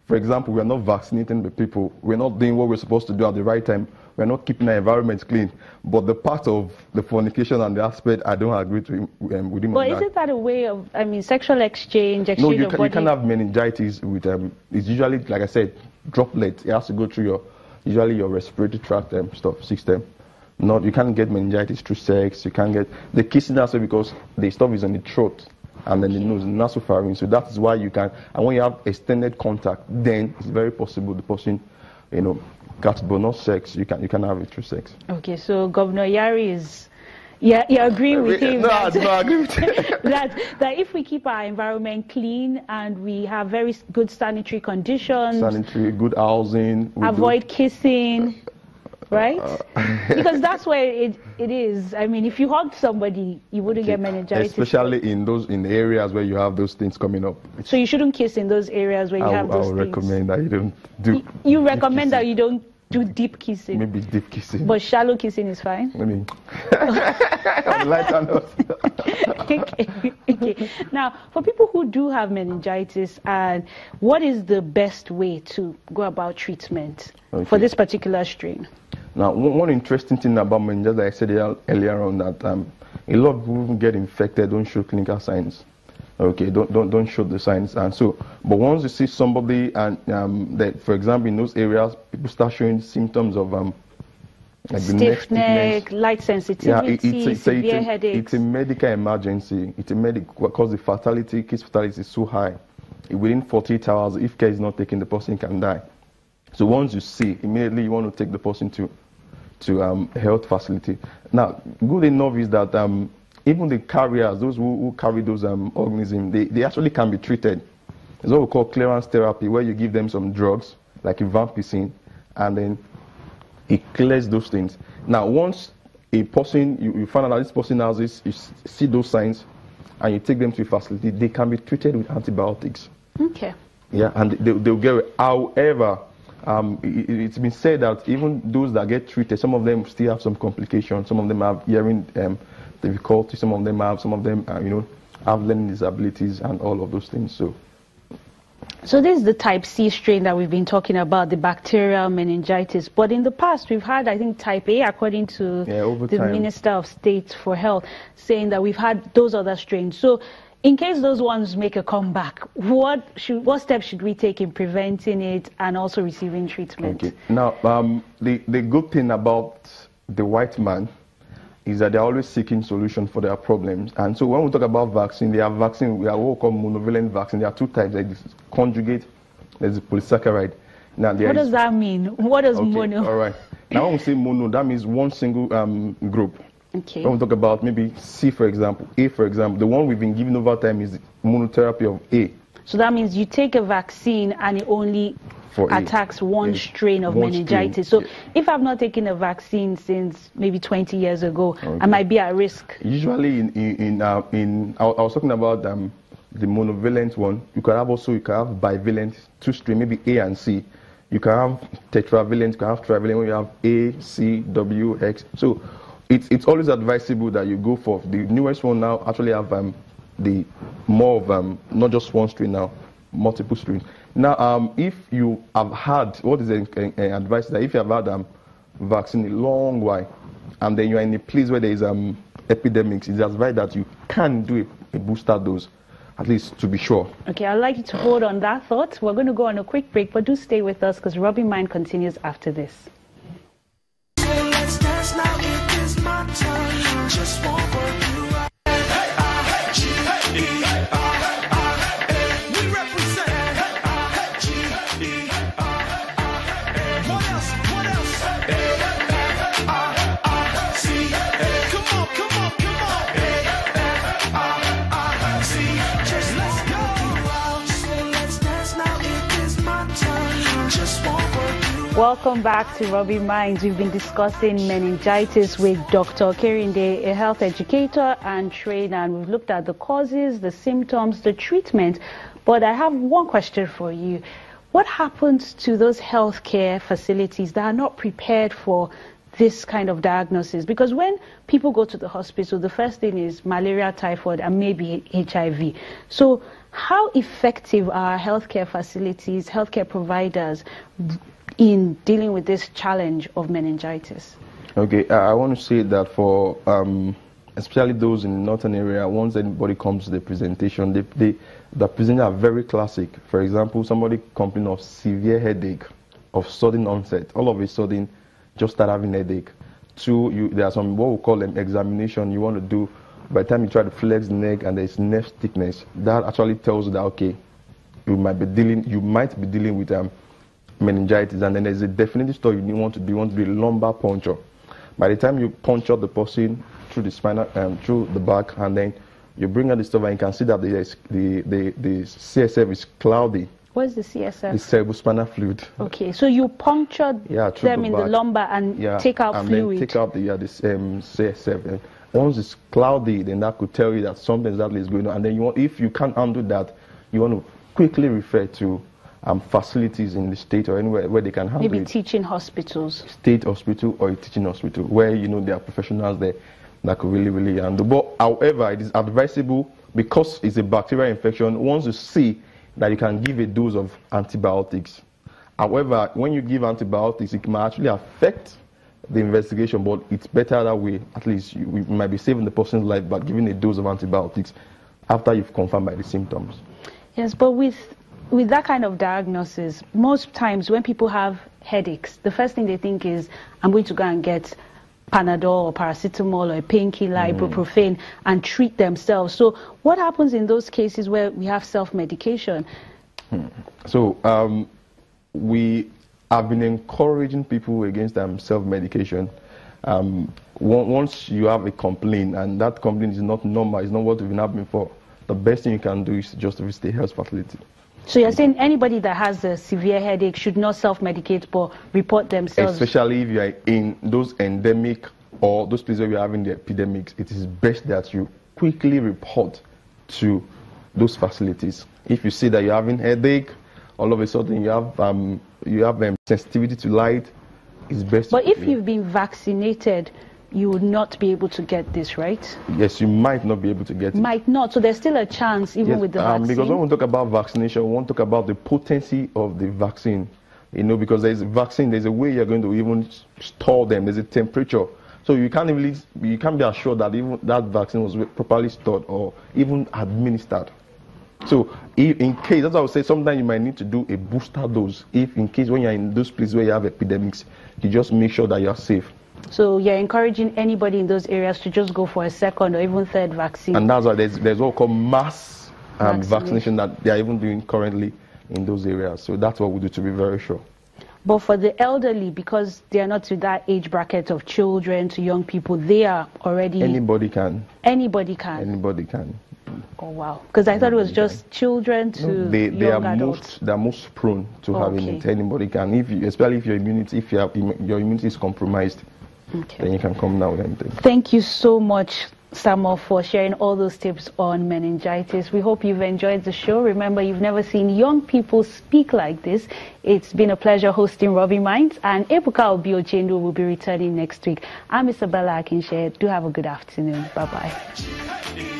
for example, we're not vaccinating the people, we're not doing what we're supposed to do at the right time, we're not keeping our environment clean. But the part of the fornication and the aspect, I don't agree to him, with him. But isn't that a way of, I mean, sexual exchange no, you can have meningitis with, it's usually, like I said, droplets. It has to go through usually your respiratory tract system. Not, you can't get meningitis through sex, you can't get, the kissing also because the stuff is on the throat and then the nose, nasopharynx. So that is why you can, and when you have extended contact, then it's very possible the person, gets, but not sex, you can have it through sex. Okay, so Governor Yari is, you agree with him? No, I do not agree with him. that if we keep our environment clean and we have very good sanitary conditions, good housing, avoid kissing, right? Because that's where it is. I mean, if you hugged somebody, you wouldn't get meningitis. Especially in the areas where you have those things coming up. So you shouldn't kiss in those areas where you have those things. I would recommend that you don't do. You recommend that you don't do deep kissing. Maybe deep kissing. But shallow kissing is fine. I mean, lighter note. Okay. Now, for people who do have meningitis, what is the best way to go about treatment for this particular strain? Now, one interesting thing about meningitis, like I said earlier on, that a lot of people who get infected don't show clinical signs. Okay, don't show the signs, and so. But once you see somebody, and that, for example, in those areas, people start showing symptoms of like stiff neck, light sensitivity, severe headaches. It's a medical emergency. It's a because the case fatality is so high. Within 48 hours, if care is not taken, the person can die. So once you see, immediately you want to take the person to a health facility. Now, good enough is that even the carriers, those who carry those organisms, they actually can be treated. It's what we call clearance therapy, where you give them some drugs, like vancomycin, and then it clears those things. Now, once a person, you find out that this person has this, you see those signs, and you take them to a facility, they can be treated with antibiotics. Okay. Yeah, and they'll get it. However, it's been said that even those that get treated, some of them still have some complications. Some of them have hearing difficulty. Some of them have have learning disabilities and all of those things. So this is the type C strain that we've been talking about, the bacterial meningitis. But in the past, we've had, I think, type A, according to the Minister of State for Health, saying that we've had those other strains. So in case those ones make a comeback, what steps should we take in preventing it and also receiving treatment? Okay. Now, the good thing about the white man is that they're always seeking solutions for their problems. And so when we talk about vaccine, they have vaccine, we have what we call monovalent vaccine. There are two types, like this conjugate, there's a polysaccharide. Now, what does that mean? What does mono? All right. Now, when we say mono, that means one single group. Okay. When we talk about maybe C, for example, A, for example, the one we've been given over time is monotherapy of A. So that means you take a vaccine and it only attacks one strain of meningitis. So if I've not taken a vaccine since maybe 20 years ago, I might be at risk. Usually I was talking about the monovalent one. You can have bivalent, two strain, maybe A and C. You can have tetravalent, you can have trivalent when you have A, C, W, X. So it's always advisable that you go for the newest one now. Actually have the more of not just one strain now, multiple strains. Now, if you have had, what is the advice that if you have had vaccine a long while, and then you are in a place where there is epidemics, it's advised that you can do a booster dose, at least to be sure. Okay, I'd like you to hold on that thought. We're going to go on a quick break, but do stay with us because Rubbin Mind continues after this. Welcome back to Rubbin Minds. We've been discussing meningitis with Dr. Kerinde, a health educator and trainer, and we've looked at the causes, the symptoms, the treatment. But I have one question for you. What happens to those healthcare facilities that are not prepared for this kind of diagnosis? Because when people go to the hospital, the first thing is malaria, typhoid, and maybe HIV. So how effective are healthcare facilities, healthcare providers in dealing with this challenge of meningitis? Okay, I want to say that for especially those in the northern area, once anybody comes to the presentation, the presenters are very classic. For example, somebody complaining of severe headache, of sudden onset, all of a sudden just start having headache. There are some what we call them examination you want to do. By the time you try to flex the neck and there's nerve thickness, that actually tells you that okay, you might be dealing with meningitis, and then there's a definitive stuff you want to do. You want to do a lumbar puncture. By the time you puncture the person through the spinal, through the back, and then you bring out the stuff, and you can see that the CSF is cloudy. What is the CSF? The cerebrospinal fluid. Okay, so you puncture them in the lumbar and take out fluid. Then take out the CSF. And once it's cloudy, then that could tell you that something exactly is going on. And then if you can't handle that, you want to quickly refer to facilities in the state or anywhere where they can handle it. Maybe teaching hospitals. State hospital or a teaching hospital where there are professionals there that could really handle. But however, it is advisable, because it's a bacterial infection, once you see that you can give a dose of antibiotics. However, when you give antibiotics, it might actually affect the investigation, but it's better that way. At least we might be saving the person's life by giving a dose of antibiotics after you've confirmed by the symptoms. Yes, but with that kind of diagnosis, most times when people have headaches, the first thing they think is, I'm going to go and get Panadol or paracetamol or a painkiller, ibuprofen, and treat themselves. So what happens in those cases where we have self-medication? So we have been encouraging people against self-medication. Once you have a complaint and that complaint is not normal, it's not what you've been having before, the best thing you can do is just visit a health facility. So you're saying anybody that has a severe headache should not self-medicate but report themselves? Especially if you are in those endemic or those places where you're having the epidemics, it is best that you quickly report to those facilities. If you see that you're having headache, all of a sudden you have sensitivity to light, it's best. But if you've been vaccinated, you would not be able to get this, right? Yes, you might not be able to get it. Might not. So there's still a chance even with the vaccine? Because when we talk about vaccination, we want to talk about the potency of the vaccine. Because there's a vaccine, there's a way you're going to even store them. There's a temperature. So you can't be assured that even that vaccine was properly stored or even administered. So in case, that's why I would say sometimes you might need to do a booster dose. If in case when you're in those places where you have epidemics, you just make sure that you're safe. So you're encouraging anybody in those areas to just go for a second or even third vaccine. And that's why there's what called mass vaccination that they are even doing currently in those areas. So that's what we do to be very sure. But for the elderly, because they are not to that age bracket of children to young people, they are already... Anybody can. Anybody can? Anybody can. Oh, wow. Because I thought it was just children to young adults. They are most prone to having it. Anybody can. Especially if your immunity is compromised. Okay. Then you can come down with anything. Thank you so much, Samuel, for sharing all those tips on meningitis. We hope you've enjoyed the show. Remember, you've never seen young people speak like this. It's been a pleasure hosting Rubbin Minds, and Ebuka Obiochendu will be returning next week. I'm Isabella Akinshe. Do have a good afternoon. Bye-bye.